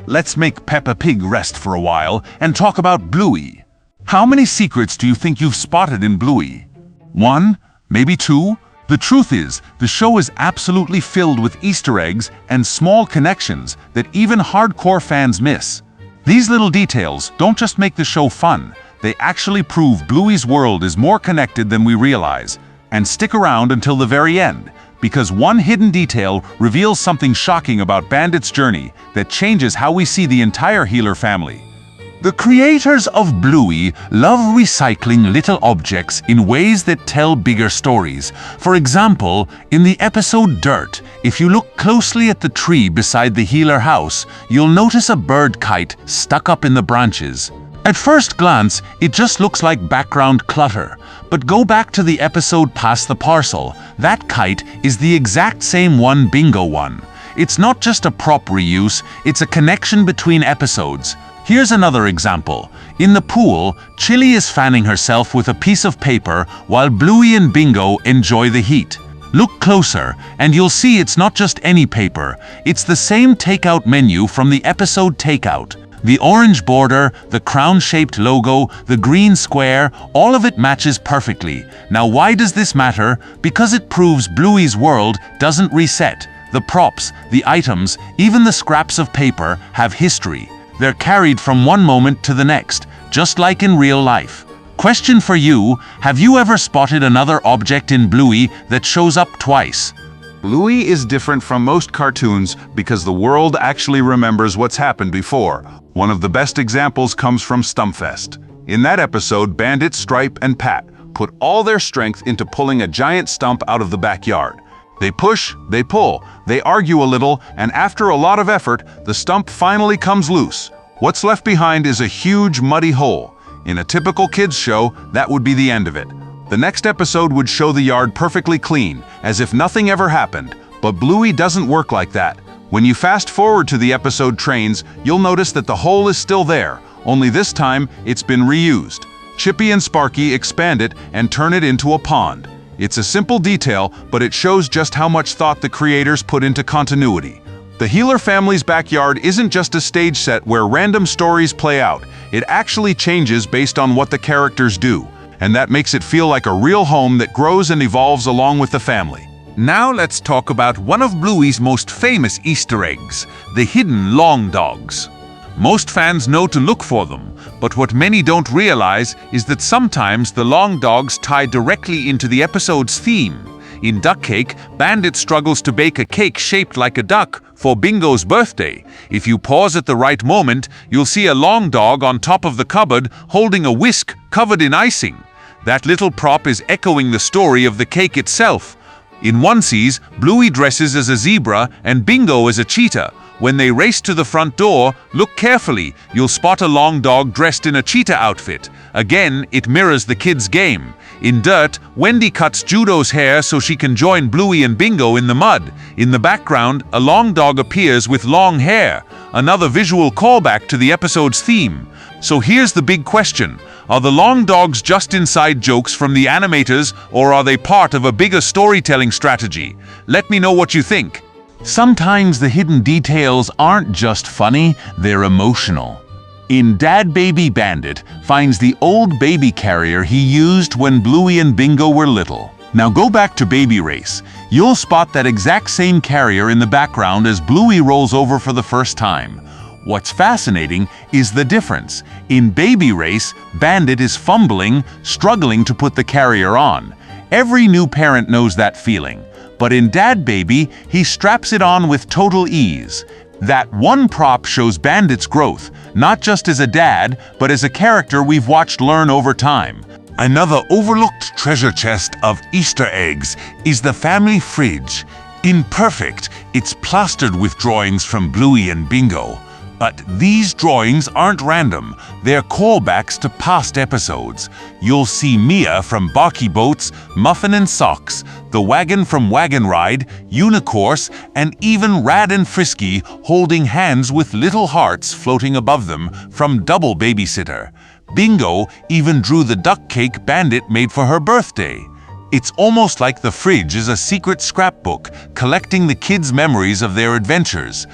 Let's make Peppa Pig rest for a while and talk about Bluey. How many secrets do you think you've spotted in Bluey? One? Maybe two? The truth is, the show is absolutely filled with Easter eggs and small connections that even hardcore fans miss. These little details don't just make the show fun, they actually prove Bluey's world is more connected than we realize. And stick around until the very end, because one hidden detail reveals something shocking about Bandit's journey that changes how we see the entire Healer family. The creators of Bluey love recycling little objects in ways that tell bigger stories. For example, in the episode Dirt, if you look closely at the tree beside the Healer house, you'll notice a bird kite stuck up in the branches. At first glance, it just looks like background clutter. But go back to the episode Pass the Parcel. That kite is the exact same one Bingo won. It's not just a prop reuse, it's a connection between episodes. Here's another example. In the pool, Chili is fanning herself with a piece of paper while Bluey and Bingo enjoy the heat. Look closer, and you'll see it's not just any paper. It's the same takeout menu from the episode Takeout. The orange border, the crown-shaped logo, the green square, all of it matches perfectly. Now why does this matter? Because it proves Bluey's world doesn't reset. The props, the items, even the scraps of paper have history. They're carried from one moment to the next, just like in real life. Question for you, have you ever spotted another object in Bluey that shows up twice? Bluey is different from most cartoons because the world actually remembers what's happened before. One of the best examples comes from Stumpfest. In that episode, Bandit, Stripe, and Pat put all their strength into pulling a giant stump out of the backyard. They push, they pull, they argue a little, and after a lot of effort, the stump finally comes loose. What's left behind is a huge, muddy hole. In a typical kids' show, that would be the end of it. The next episode would show the yard perfectly clean, as if nothing ever happened. But Bluey doesn't work like that. When you fast forward to the episode Trains, you'll notice that the hole is still there, only this time it's been reused. Chippy and Sparky expand it and turn it into a pond. It's a simple detail, but it shows just how much thought the creators put into continuity. The Healer family's backyard isn't just a stage set where random stories play out. It actually changes based on what the characters do, and that makes it feel like a real home that grows and evolves along with the family. Now let's talk about one of Bluey's most famous Easter eggs, the hidden long dogs. Most fans know to look for them, but what many don't realize is that sometimes the long dogs tie directly into the episode's theme. In Duck Cake, Bandit struggles to bake a cake shaped like a duck for Bingo's birthday. If you pause at the right moment, you'll see a long dog on top of the cupboard holding a whisk covered in icing. That little prop is echoing the story of the cake itself. In one sees, Bluey dresses as a zebra and Bingo as a cheetah. When they race to the front door, look carefully. You'll spot a long dog dressed in a cheetah outfit. Again, it mirrors the kids' game. In Dirt, Wendy cuts Judo's hair so she can join Bluey and Bingo in the mud. In the background, a long dog appears with long hair, another visual callback to the episode's theme. So here's the big question. Are the long dogs just inside jokes from the animators, or are they part of a bigger storytelling strategy? Let me know what you think. Sometimes the hidden details aren't just funny, they're emotional. In Dad Baby Bandit finds the old baby carrier he used when Bluey and Bingo were little. Now go back to Baby Race. You'll spot that exact same carrier in the background as Bluey rolls over for the first time. What's fascinating is the difference. In Baby Race, Bandit is fumbling, struggling to put the carrier on. Every new parent knows that feeling. But in Dad Baby, he straps it on with total ease. That one prop shows Bandit's growth, not just as a dad, but as a character we've watched learn over time. Another overlooked treasure chest of Easter eggs is the family fridge. Imperfect, it's plastered with drawings from Bluey and Bingo. But these drawings aren't random, they're callbacks to past episodes. You'll see Mia from Barky Boats, Muffin and Socks, the wagon from Wagon Ride, Unicourse, and even Rad and Frisky holding hands with little hearts floating above them from Double Babysitter. Bingo even drew the duck cake Bandit made for her birthday. It's almost like the fridge is a secret scrapbook collecting the kids' memories of their adventures.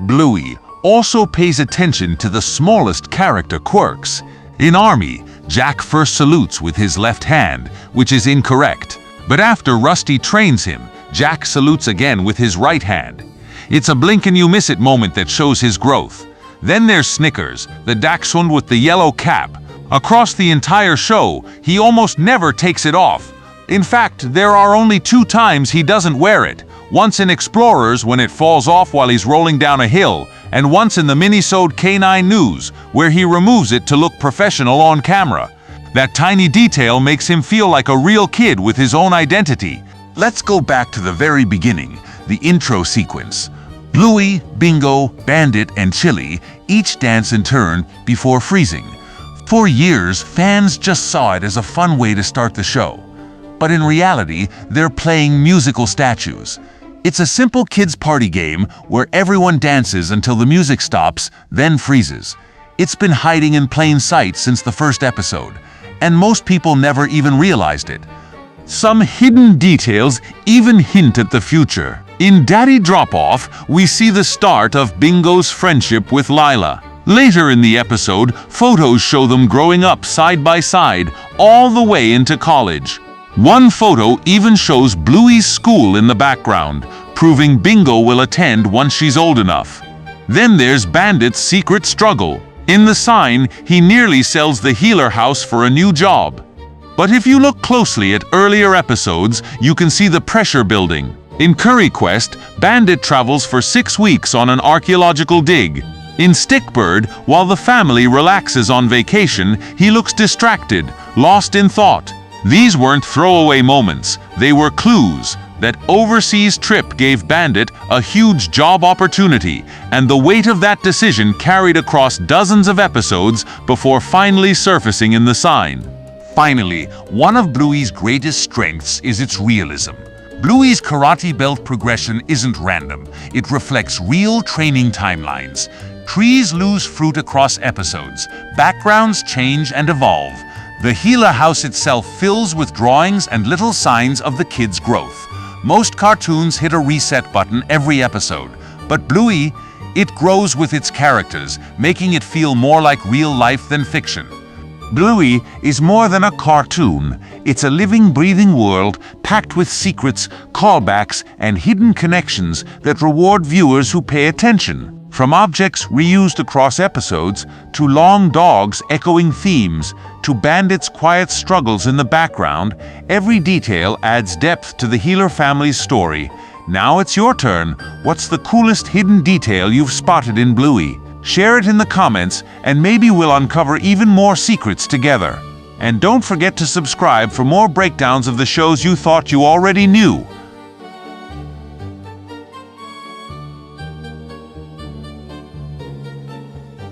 Bluey, also pays attention to the smallest character quirks. In Army, Jack first salutes with his left hand, which is incorrect. But after Rusty trains him, Jack salutes again with his right hand. It's a blink-and-you-miss-it moment that shows his growth. Then there's Snickers, the dachshund with the yellow cap. Across the entire show, he almost never takes it off. In fact, there are only 2 times he doesn't wear it. Once in Explorers when it falls off while he's rolling down a hill, and once in the minisode K9 News, where he removes it to look professional on camera. That tiny detail makes him feel like a real kid with his own identity. Let's go back to the very beginning, the intro sequence. Bluey, Bingo, Bandit, and Chili each dance in turn before freezing. For years, fans just saw it as a fun way to start the show. But in reality, they're playing musical statues. It's a simple kids' party game where everyone dances until the music stops, then freezes. It's been hiding in plain sight since the first episode, and most people never even realized it. Some hidden details even hint at the future. In Daddy Drop-Off, we see the start of Bingo's friendship with Lila. Later in the episode, photos show them growing up side by side, all the way into college. One photo even shows Bluey's school in the background, proving Bingo will attend once she's old enough. Then there's Bandit's secret struggle. In the sign, he nearly sells the healer house for a new job. But if you look closely at earlier episodes, you can see the pressure building. In Curry Quest, Bandit travels for 6 weeks on an archaeological dig. In Stickbird, while the family relaxes on vacation, he looks distracted, lost in thought. These weren't throwaway moments, they were clues. That overseas trip gave Bandit a huge job opportunity, and the weight of that decision carried across dozens of episodes before finally surfacing in the sign. Finally, one of Bluey's greatest strengths is its realism. Bluey's karate belt progression isn't random. It reflects real training timelines. Trees lose fruit across episodes. Backgrounds change and evolve. The healer house itself fills with drawings and little signs of the kids' growth. Most cartoons hit a reset button every episode, but Bluey, it grows with its characters, making it feel more like real life than fiction. Bluey is more than a cartoon. It's a living, breathing world packed with secrets, callbacks, and hidden connections that reward viewers who pay attention. From objects reused across episodes, to long dogs echoing themes, to Bandit's quiet struggles in the background, every detail adds depth to the Healer family's story. Now it's your turn. What's the coolest hidden detail you've spotted in Bluey? Share it in the comments, and maybe we'll uncover even more secrets together. And don't forget to subscribe for more breakdowns of the shows you thought you already knew.